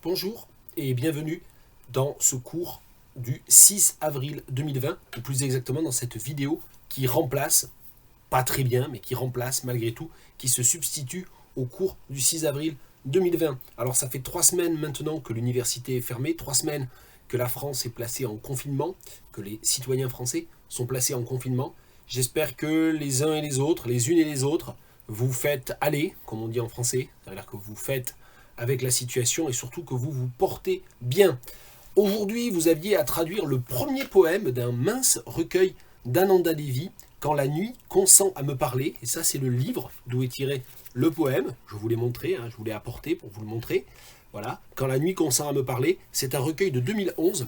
Bonjour et bienvenue dans ce cours du 6 avril 2020, ou plus exactement dans cette vidéo qui remplace, pas très bien, mais qui remplace malgré tout, qui se substitue au cours du 6 avril 2020. Alors ça fait 3 semaines maintenant que l'université est fermée, 3 semaines que la France est placée en confinement, que les citoyens français sont placés en confinement. J'espère que les uns et les autres, les unes et les autres, vous faites aller, comme on dit en français, c'est-à-dire que vous faites avec la situation et surtout que vous vous portez bien. Aujourd'hui, vous aviez à traduire le premier poème d'un mince recueil d'Ananda Devi, Quand la nuit consent à me parler. Et ça, c'est le livre d'où est tiré le poème. Je vous l'ai montré, je vous l'ai apporté pour vous le montrer. Voilà, Quand la nuit consent à me parler. C'est un recueil de 2011.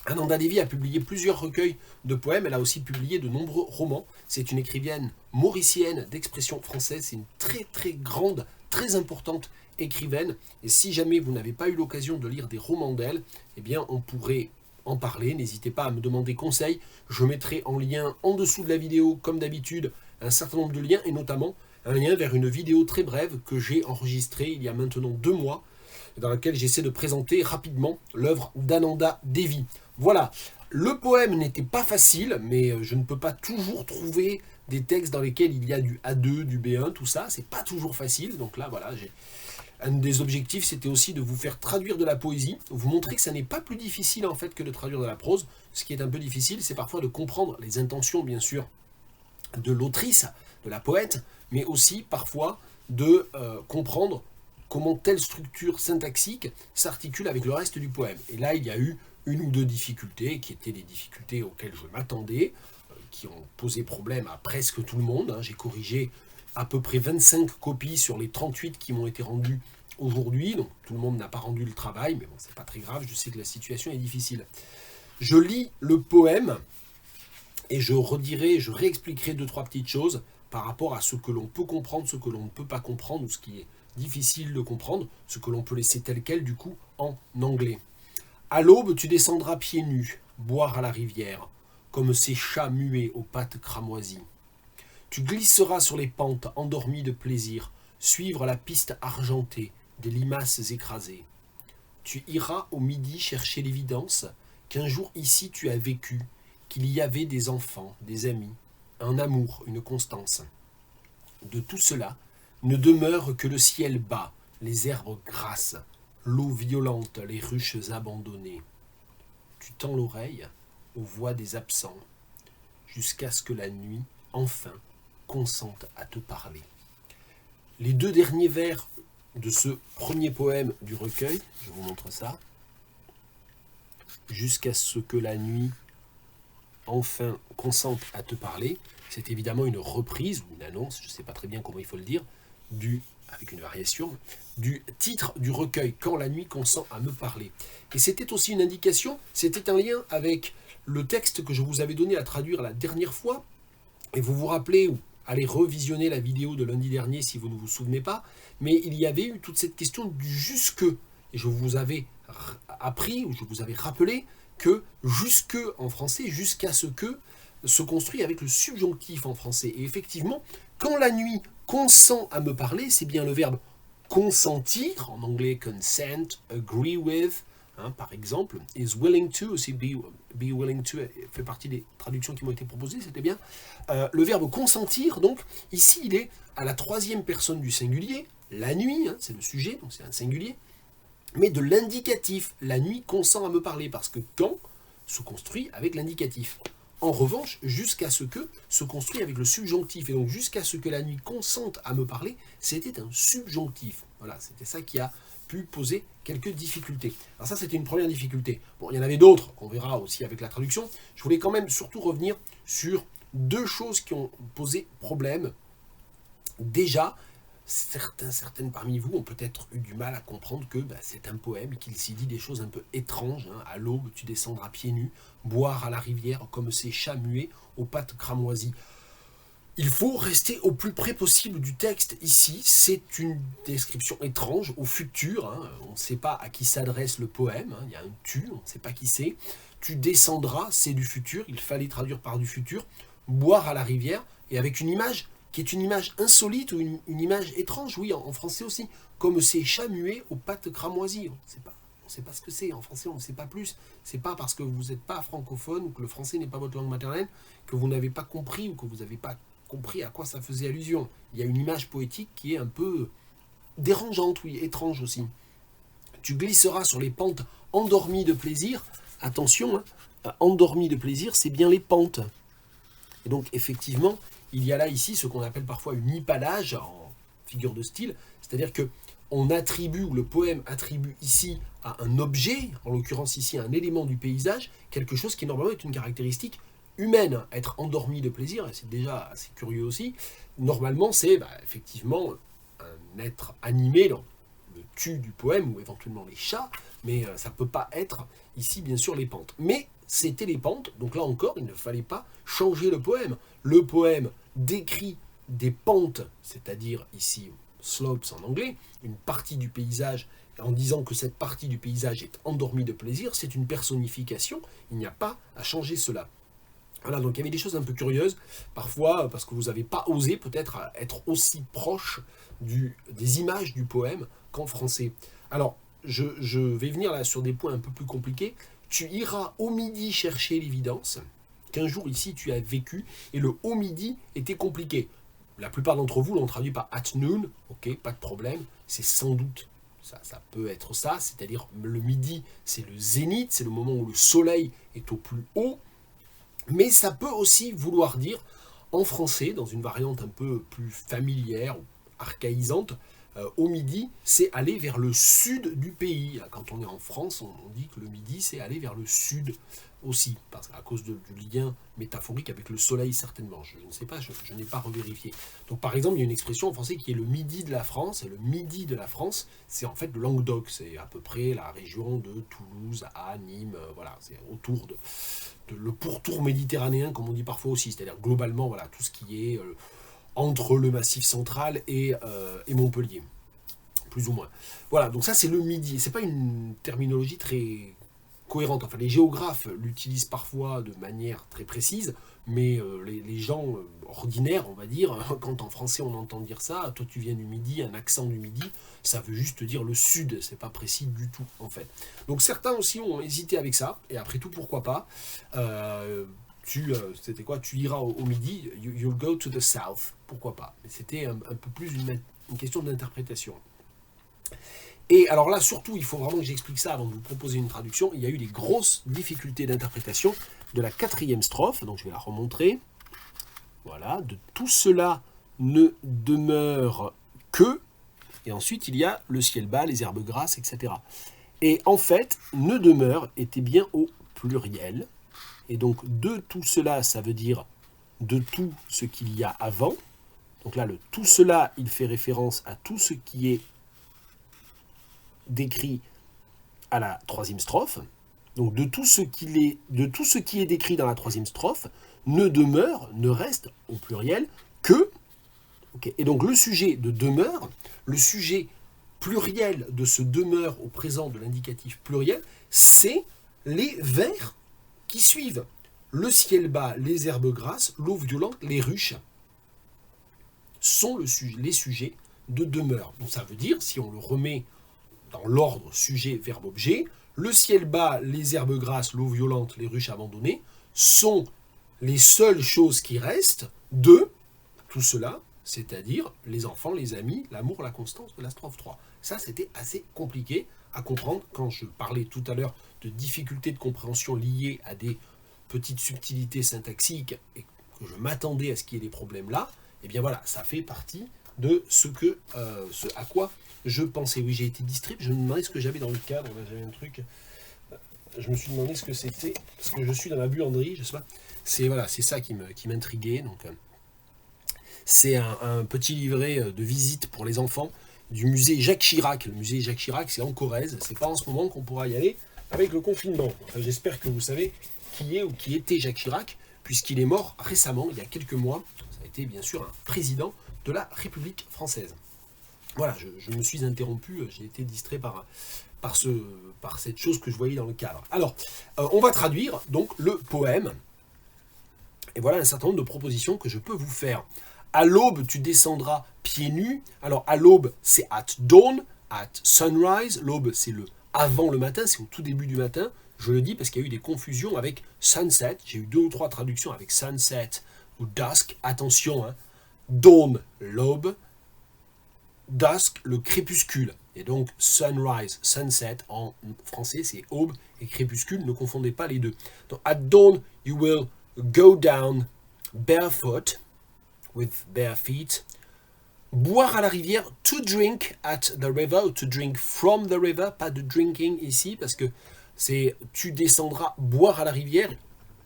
Ananda Devi a publié plusieurs recueils de poèmes. Elle a aussi publié de nombreux romans. C'est une écrivaine mauricienne d'expression française. C'est une très très grande, très importante écrivaine. Et si jamais vous n'avez pas eu l'occasion de lire des romans d'elle, eh bien on pourrait en parler. N'hésitez pas à me demander conseil. Je mettrai en lien en dessous de la vidéo, comme d'habitude, un certain nombre de liens, et notamment un lien vers une vidéo très brève que j'ai enregistrée il y a maintenant 2 mois, dans laquelle j'essaie de présenter rapidement l'œuvre d'Ananda Devi. Voilà, le poème n'était pas facile, mais je ne peux pas toujours trouver des textes dans lesquels il y a du A2, du B1, tout ça, c'est pas toujours facile. Donc là, voilà, un des objectifs, c'était aussi de vous faire traduire de la poésie, vous montrer que ça n'est pas plus difficile en fait que de traduire de la prose. Ce qui est un peu difficile, c'est parfois de comprendre les intentions, bien sûr, de l'autrice, de la poète, mais aussi parfois de comprendre comment telle structure syntaxique s'articule avec le reste du poème. Et là, il y a eu une ou deux difficultés, qui étaient des difficultés auxquelles je m'attendais, qui ont posé problème à presque tout le monde. J'ai corrigé à peu près 25 copies sur les 38 qui m'ont été rendues aujourd'hui, donc tout le monde n'a pas rendu le travail, mais bon, c'est pas très grave, je sais que la situation est difficile. Je lis le poème, et je réexpliquerai 2-3 petites choses par rapport à ce que l'on peut comprendre, ce que l'on ne peut pas comprendre, ou ce qui est difficile de comprendre, ce que l'on peut laisser tel quel, du coup, en anglais. À l'aube, tu descendras pieds nus, boire à la rivière, comme ces chats muets aux pattes cramoisies. Tu glisseras sur les pentes, endormi de plaisir, suivre la piste argentée des limaces écrasées. Tu iras au midi chercher l'évidence qu'un jour ici tu as vécu, qu'il y avait des enfants, des amis, un amour, une constance. De tout cela ne demeure que le ciel bas, les herbes grasses, l'eau violente, les ruches abandonnées. Tu tends l'oreille aux voix des absents, jusqu'à ce que la nuit, enfin, consente à te parler. Les 2 derniers vers de ce premier poème du recueil, je vous montre ça, jusqu'à ce que la nuit, enfin, consente à te parler, c'est évidemment une reprise ou une annonce, je ne sais pas très bien comment il faut le dire, avec une variation, du titre du recueil, Quand la nuit consent à me parler. Et c'était aussi une indication, c'était un lien avec le texte que je vous avais donné à traduire la dernière fois, et vous vous rappelez, ou allez revisionner la vidéo de lundi dernier si vous ne vous souvenez pas, mais il y avait eu toute cette question du jusque, et je vous avais appris, ou je vous avais rappelé, que jusque en français, jusqu'à ce que, se construit avec le subjonctif en français. Et effectivement, quand la nuit consent à me parler, c'est bien le verbe consentir, en anglais consent, agree with, par exemple, is willing to, aussi be willing to, fait partie des traductions qui m'ont été proposées, c'était bien. Le verbe consentir, donc, ici, il est à la 3e personne du singulier, la nuit, c'est le sujet, donc c'est un singulier, mais de l'indicatif, la nuit consent à me parler, parce que quand se construit avec l'indicatif. En revanche, jusqu'à ce que se construit avec le subjonctif. Et donc, jusqu'à ce que la nuit consente à me parler, c'était un subjonctif. Voilà, c'était ça qui a pu poser quelques difficultés. Alors ça, c'était une première difficulté. Bon, il y en avait d'autres, qu'on verra aussi avec la traduction. Je voulais quand même surtout revenir sur 2 choses qui ont posé problème. Déjà, certaines parmi vous ont peut-être eu du mal à comprendre que c'est un poème, qu'il s'y dit des choses un peu étranges. À l'aube, tu descendras pieds nus, boire à la rivière comme ces chats muets aux pattes cramoisies. Il faut rester au plus près possible du texte ici. C'est une description étrange au futur. On ne sait pas à qui s'adresse le poème. Il y a un tu, on ne sait pas qui c'est. Tu descendras, c'est du futur. Il fallait traduire par du futur. Boire à la rivière, et avec une image qui est une image insolite ou une image étrange, oui, en français aussi, comme ces chats muets aux pattes cramoisies. On ne sait pas ce que c'est, en français on ne sait pas plus. C'est pas parce que vous n'êtes pas francophone ou que le français n'est pas votre langue maternelle que vous n'avez pas compris ou que vous n'avez pas compris à quoi ça faisait allusion. Il y a une image poétique qui est un peu dérangeante, oui, étrange aussi. Tu glisseras sur les pentes endormies de plaisir. Attention, hein, endormies de plaisir, c'est bien les pentes. Et donc, effectivement, il y a là, ici, ce qu'on appelle parfois une hypallage en figure de style, c'est-à-dire que on attribue, ou le poème attribue ici à un objet, en l'occurrence ici un élément du paysage, quelque chose qui normalement est une caractéristique humaine. Être endormi de plaisir, et c'est déjà assez curieux aussi, normalement c'est effectivement un être animé, le tu du poème, ou éventuellement les chats, mais ça ne peut pas être ici bien sûr les pentes. Mais c'était les pentes, donc là encore il ne fallait pas changer le poème. Le poème décrit des pentes, c'est-à-dire ici slopes en anglais, une partie du paysage, en disant que cette partie du paysage est endormie de plaisir, c'est une personnification, il n'y a pas à changer cela. Voilà, donc il y avait des choses un peu curieuses, parfois parce que vous n'avez pas osé peut-être être aussi proche des images du poème qu'en français. Alors, je vais venir là sur des points un peu plus compliqués. Tu iras au midi chercher l'évidence, qu'un jour ici tu as vécu, et le au midi était compliqué. La plupart d'entre vous l'ont traduit par at noon, ok, pas de problème, c'est sans doute, ça peut être ça, c'est-à-dire le midi, c'est le zénith, c'est le moment où le soleil est au plus haut, mais ça peut aussi vouloir dire, en français, dans une variante un peu plus familière, archaïsante, au midi, c'est aller vers le sud du pays. Quand on est en France, on dit que le midi, c'est aller vers le sud aussi, parce qu'à cause du lien métaphorique avec le soleil, certainement. Je ne sais pas, je n'ai pas revérifié. Donc par exemple, il y a une expression en français qui est le midi de la France, et le midi de la France, c'est en fait le Languedoc, c'est à peu près la région de Toulouse à Nîmes, voilà, c'est autour de le pourtour méditerranéen, comme on dit parfois aussi, c'est-à-dire globalement, voilà, tout ce qui est entre le Massif central et Montpellier, plus ou moins. Voilà, donc ça c'est le midi. C'est pas une terminologie très cohérente. Enfin, les géographes l'utilisent parfois de manière très précise, mais les gens ordinaires, on va dire, quand en français on entend dire ça, toi tu viens du midi, un accent du midi, ça veut juste dire le sud, c'est pas précis du tout en fait. Donc certains aussi ont hésité avec ça, et après tout pourquoi pas. C'était quoi? Tu iras au midi, you'll go to the south, pourquoi pas. Mais c'était un peu plus une question d'interprétation. Et alors là, surtout, il faut vraiment que j'explique ça avant de vous proposer une traduction. Il y a eu des grosses difficultés d'interprétation de la 4e strophe, donc je vais la remontrer. Voilà, de tout cela ne demeure que, et ensuite il y a le ciel bas, les herbes grasses, etc. Et en fait, ne demeure était bien au pluriel, et donc de tout cela, ça veut dire de tout ce qu'il y a avant. Donc là, le tout cela, il fait référence à tout ce qui est décrit à la 3e strophe. Donc de tout ce qui est décrit dans la 3e strophe, ne demeure, ne reste au pluriel que. Okay. Et donc le sujet de demeure, le sujet pluriel de ce demeure au présent de l'indicatif pluriel, c'est les vers qui suivent. Le ciel bas, les herbes grasses, l'eau violente, les ruches sont les sujets de demeure. Donc ça veut dire, si on le remet dans l'ordre sujet, verbe, objet, le ciel bas, les herbes grasses, l'eau violente, les ruches abandonnées sont les seules choses qui restent de tout cela, c'est-à-dire les enfants, les amis, l'amour, la constance de la strophe 3. Ça, c'était assez compliqué à comprendre quand je parlais tout à l'heure de difficultés de compréhension liées à des petites subtilités syntaxiques et que je m'attendais à ce qu'il y ait des problèmes là. Et bien voilà, ça fait partie de ce à quoi je pensais. Oui, j'ai été distrait, je me demandais ce que j'avais dans le cadre, là j'avais un truc, je me suis demandé ce que c'était, parce que je suis dans la buanderie, je sais pas, c'est ça qui m'intriguait, donc c'est un petit livret de visite pour les enfants du musée Jacques Chirac. Le musée Jacques Chirac, c'est en Corrèze, c'est pas en ce moment qu'on pourra y aller avec le confinement. Enfin, j'espère que vous savez qui est ou qui était Jacques Chirac, puisqu'il est mort récemment, il y a quelques mois. Ça a été bien sûr un président de la République française. Voilà, je me suis interrompu, j'ai été distrait par cette chose que je voyais dans le cadre. Alors, on va traduire donc le poème. Et voilà un certain nombre de propositions que je peux vous faire. À l'aube, tu descendras pieds nus. Alors, à l'aube, c'est at dawn, at sunrise. L'aube, c'est le avant le matin, c'est au tout début du matin. Je le dis parce qu'il y a eu des confusions avec sunset. J'ai eu 2 ou 3 traductions avec sunset ou dusk. Attention, hein. Dawn, l'aube. Dusk, le crépuscule. Et donc, sunrise, sunset, en français, c'est aube et crépuscule. Ne confondez pas les deux. Donc, at dawn, you will go down barefoot, with bare feet. Boire à la rivière, to drink at the river, ou to drink from the river, pas de drinking ici, parce que c'est tu descendras boire à la rivière.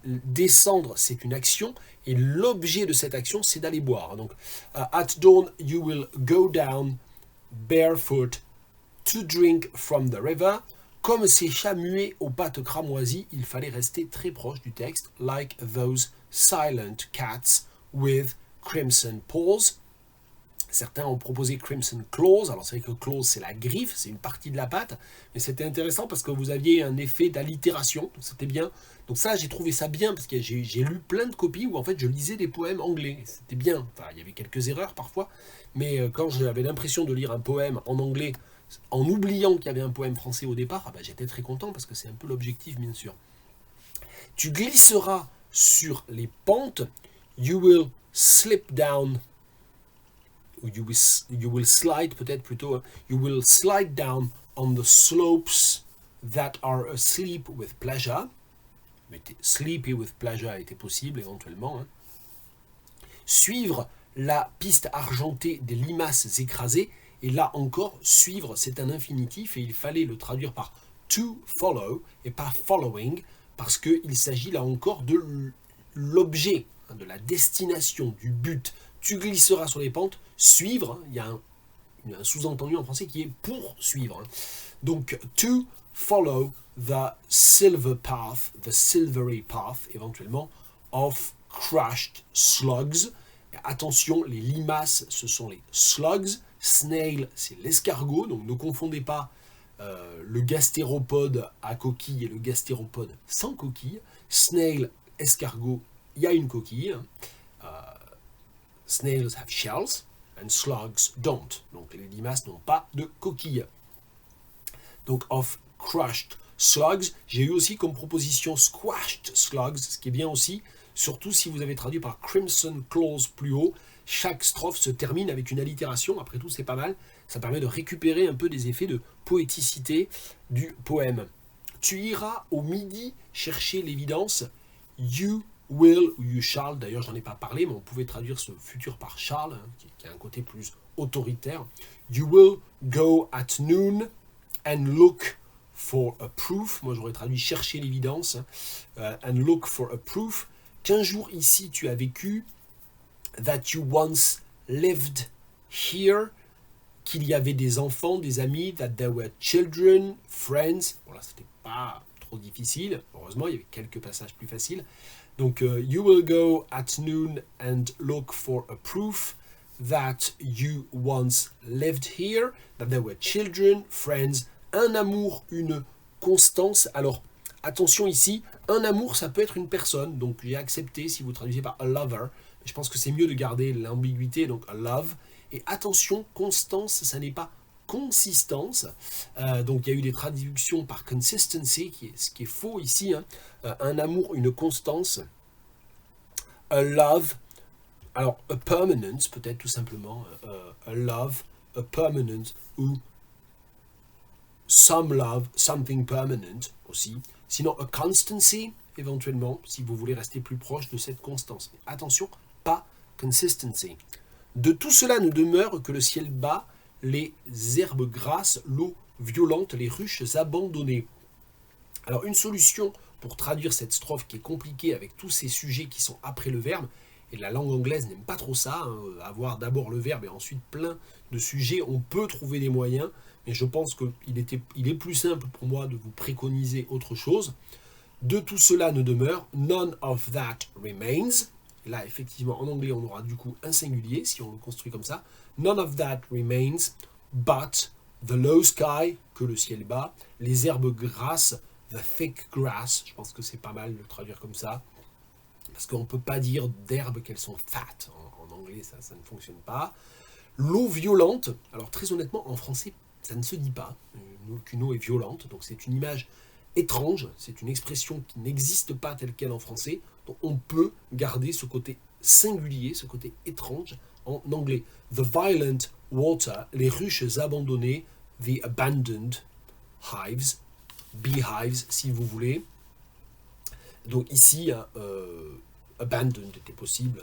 Descendre, c'est une action, et l'objet de cette action, c'est d'aller boire. Donc, at dawn, you will go down barefoot to drink from the river. Comme ces chats muets aux pattes cramoisies, il fallait rester très proche du texte, like those silent cats with crimson paws. Certains ont proposé Crimson Claws. Alors c'est vrai que claws, c'est la griffe, c'est une partie de la patte, mais c'était intéressant parce que vous aviez un effet d'allitération, donc c'était bien. Donc ça, j'ai trouvé ça bien parce que j'ai lu plein de copies où en fait je lisais des poèmes anglais. C'était bien. Enfin, il y avait quelques erreurs parfois, mais quand j'avais l'impression de lire un poème en anglais, en oubliant qu'il y avait un poème français au départ, j'étais très content parce que c'est un peu l'objectif, bien sûr. Tu glisseras sur les pentes. You will slip down. You will slide peut-être plutôt. Hein. You will slide down on the slopes that are asleep with pleasure. Mais sleepy with pleasure était possible éventuellement. Hein. Suivre la piste argentée des limaces écrasées. Et là encore, suivre, c'est un infinitif et il fallait le traduire par to follow et pas following parce qu'il s'agit là encore de l'objet, hein, de la destination, du but. Tu glisseras sur les pentes, suivre, il y a un sous-entendu en français qui est pour suivre. Donc, to follow the silvery path, éventuellement, of crushed slugs. Et attention, les limaces, ce sont les slugs. Snail, c'est l'escargot, donc ne confondez pas le gastéropode à coquille et le gastéropode sans coquille. Snail, escargot, il y a une coquille. Snails have shells and slugs don't. Donc les limaces n'ont pas de coquille. Donc of crushed slugs. J'ai eu aussi comme proposition squashed slugs, ce qui est bien aussi, surtout si vous avez traduit par Crimson Claws plus haut. Chaque strophe se termine avec une allitération. Après tout, c'est pas mal. Ça permet de récupérer un peu des effets de poéticité du poème. Tu iras au midi chercher l'évidence. You will ou you shall, d'ailleurs j'en ai pas parlé, mais on pouvait traduire ce futur par shall, hein, qui a un côté plus autoritaire. You will go at noon and look for a proof. Moi j'aurais traduit chercher l'évidence, and look for a proof. Qu'un jour ici tu as vécu, that you once lived here, qu'il y avait des enfants, des amis, that there were children, friends. Voilà, c'était pas trop difficile, heureusement il y avait quelques passages plus faciles. Donc, you will go at noon and look for a proof that you once lived here, that there were children, friends, un amour, une constance. Alors, attention ici, un amour, ça peut être une personne. Donc, j'ai accepté si vous traduisez par a lover. Je pense que c'est mieux de garder l'ambiguïté, donc a love. Et attention, constance, ça n'est pas consistance. Donc il y a eu des traductions par consistency, ce qui est faux ici. Hein. Un amour, une constance. A love, alors a permanence peut-être tout simplement. A love, a permanent, ou some love, something permanent aussi. Sinon a constancy, éventuellement, si vous voulez rester plus proche de cette constance. Mais attention, pas consistency. De tout cela ne demeure que le ciel bas, les herbes grasses, l'eau violente, les ruches abandonnées. Alors une solution pour traduire cette strophe qui est compliquée avec tous ces sujets qui sont après le verbe, et la langue anglaise n'aime pas trop ça, hein, avoir d'abord le verbe et ensuite plein de sujets, on peut trouver des moyens, mais je pense qu'il est plus simple pour moi de vous préconiser autre chose. De tout cela ne demeure, none of that remains. Là, effectivement, en anglais, on aura du coup un singulier, si on le construit comme ça. None of that remains, but the low sky, que le ciel bas, les herbes grasses, the thick grass, je pense que c'est pas mal de le traduire comme ça, parce qu'on ne peut pas dire d'herbes qu'elles sont fat en anglais, ça ne fonctionne pas. L'eau violente, alors très honnêtement, en français, ça ne se dit pas qu'une eau est violente, donc c'est une image étrange, c'est une expression qui n'existe pas telle qu'elle en français, donc on peut garder ce côté singulier, ce côté étrange en anglais. The violent water, les ruches abandonnées, the abandoned hives, beehives si vous voulez. Donc ici, abandoned était possible,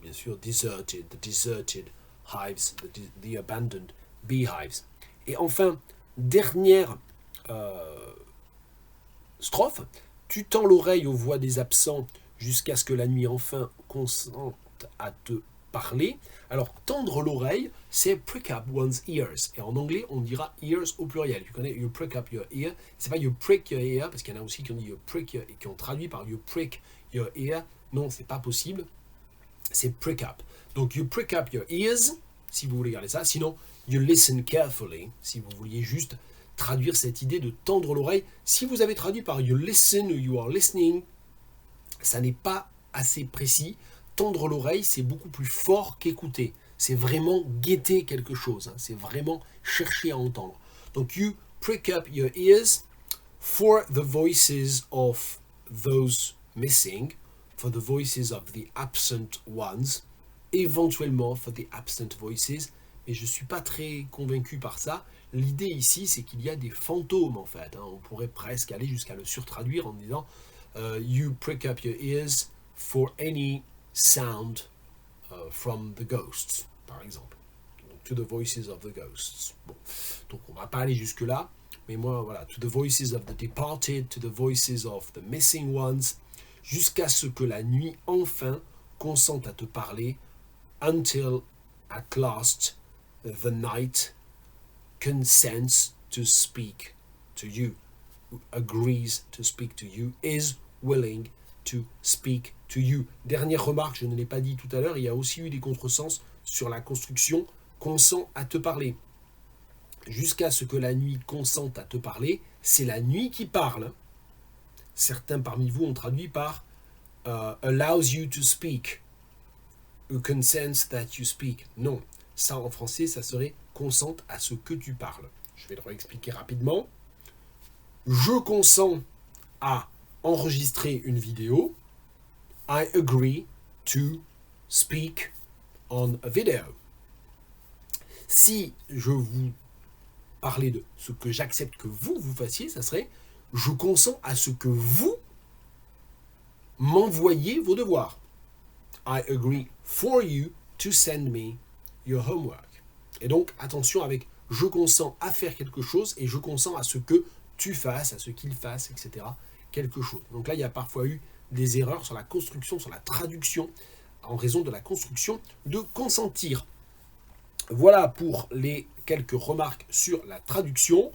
bien sûr, deserted, the deserted hives, the abandoned beehives. Et enfin, dernière strophe, tu tends l'oreille aux voix des absents jusqu'à ce que la nuit enfin consente à te parler. Alors, tendre l'oreille, c'est prick up one's ears. Et en anglais, on dira ears au pluriel. Tu connais, you prick up your ear. C'est pas you prick your ear, parce qu'il y en a aussi qui ont dit you prick your, et qui ont traduit par you prick your ear. Non, c'est pas possible. C'est prick up. Donc, you prick up your ears, si vous voulez garder ça. Sinon, you listen carefully, si vous vouliez juste traduire cette idée de tendre l'oreille. Si vous avez traduit par you listen ou you are listening, ça n'est pas assez précis. Tendre l'oreille, c'est beaucoup plus fort qu'écouter. C'est vraiment guetter quelque chose. C'est vraiment chercher à entendre. Donc, you prick up your ears for the voices of those missing, for the voices of the absent ones, éventuellement for the absent voices. Mais je ne suis pas très convaincu par ça. L'idée ici, c'est qu'il y a des fantômes, en fait. On pourrait presque aller jusqu'à le surtraduire en disant you prick up your ears for any sound from the ghosts, par exemple. Donc, to the voices of the ghosts. Bon. Donc, on ne va pas aller jusque-là. Mais moi, voilà, to the voices of the departed, to the voices of the missing ones, jusqu'à ce que la nuit, enfin, consente à te parler, until, at last, the night consents to speak to you, agrees to speak to you, is willing to speak to you. Dernière remarque, je ne l'ai pas dit tout à l'heure, il y a aussi eu des contresens sur la construction consent à te parler. Jusqu'à ce que la nuit consente à te parler, c'est la nuit qui parle. Certains parmi vous ont traduit par allows you to speak, who consents that you speak. Non, ça en français, ça serait consente à ce que tu parles. Je vais le réexpliquer rapidement. Je consens à enregistrer une vidéo. I agree to speak on a video. Si je vous parlais de ce que j'accepte que vous fassiez, ça serait je consens à ce que vous m'envoyez vos devoirs. I agree for you to send me your homework. Et donc, attention avec je consens à faire quelque chose et je consens à ce que tu fasses, à ce qu'il fasse, etc. Quelque chose. Donc là, il y a parfois eu des erreurs sur la construction, sur la traduction, en raison de la construction de consentir. Voilà pour les quelques remarques sur la traduction.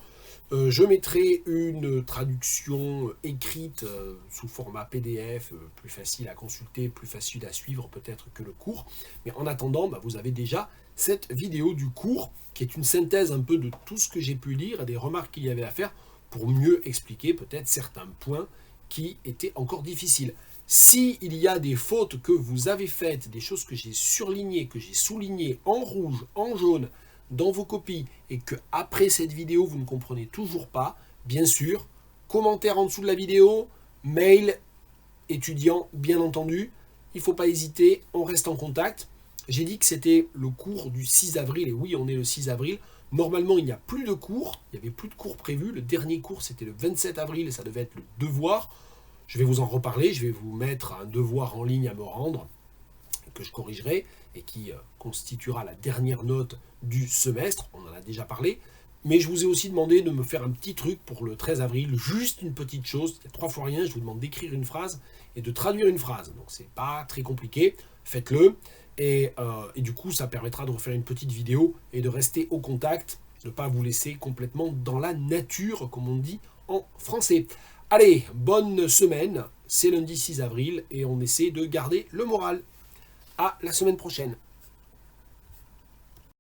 Je mettrai une traduction écrite sous format PDF, plus facile à consulter, plus facile à suivre peut-être que le cours. Mais en attendant, vous avez déjà cette vidéo du cours qui est une synthèse un peu de tout ce que j'ai pu lire et des remarques qu'il y avait à faire pour mieux expliquer peut-être certains points qui étaient encore difficiles. S'il y a des fautes que vous avez faites, des choses que j'ai surlignées, que j'ai soulignées en rouge, en jaune, dans vos copies, et que après cette vidéo, vous ne comprenez toujours pas, bien sûr, commentaire en dessous de la vidéo, mail étudiant, bien entendu, il ne faut pas hésiter, on reste en contact. J'ai dit que c'était le cours du 6 avril, et oui, on est le 6 avril. Normalement, il n'y a plus de cours, il n'y avait plus de cours prévus. Le dernier cours, c'était le 27 avril, et ça devait être le devoir. Je vais vous en reparler, je vais vous mettre un devoir en ligne à me rendre, que je corrigerai, et qui constituera la dernière note du semestre, on en a déjà parlé. Mais je vous ai aussi demandé de me faire un petit truc pour le 13 avril, juste une petite chose, il y a 3 fois rien, je vous demande d'écrire une phrase et de traduire une phrase. Donc c'est pas très compliqué, faites-le. Et du coup, ça permettra de refaire une petite vidéo et de rester au contact, de ne pas vous laisser complètement dans la nature, comme on dit en français. Allez, bonne semaine, c'est lundi 6 avril et on essaie de garder le moral. À la semaine prochaine.